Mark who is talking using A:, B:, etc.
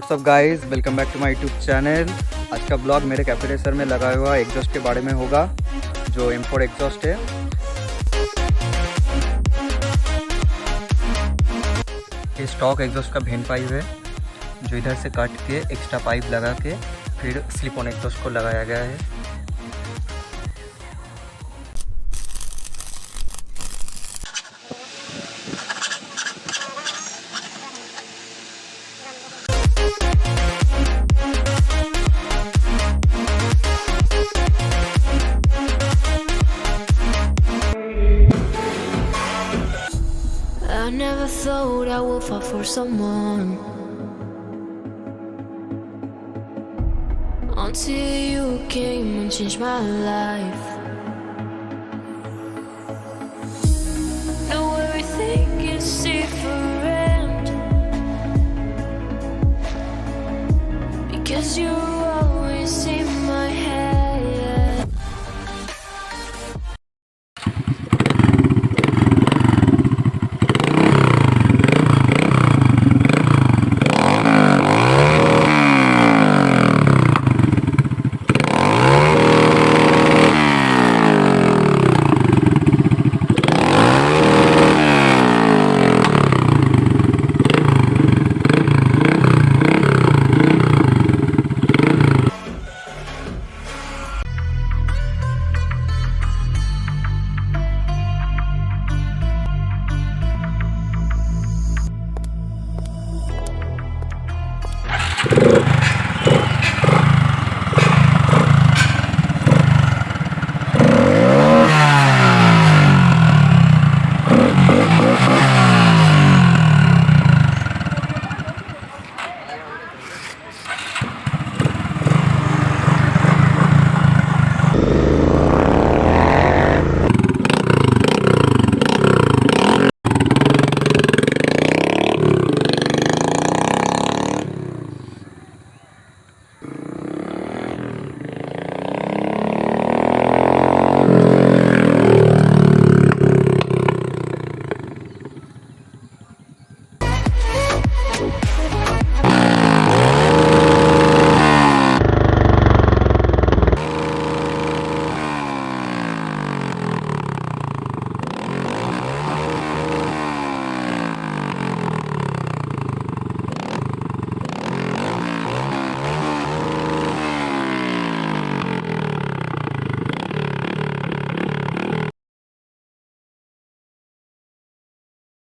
A: WhatsApp guys, welcome back to my YouTube channel. आज का blog मेरे कैफे रेसर में लगाया हुआ एग्जॉस्ट के बारे में होगा, जो M4 एग्जॉस्ट है। ये स्टॉक एग्जॉस्ट का भेन पाइप है, जो इधर से काट के एक्स्ट्रा पाइप लगा के फिर स्लिप ऑन एग्जॉस्ट को लगाया गया है।
B: I never thought I would fall for someone until you came and changed my life. Now everything is different because you always seem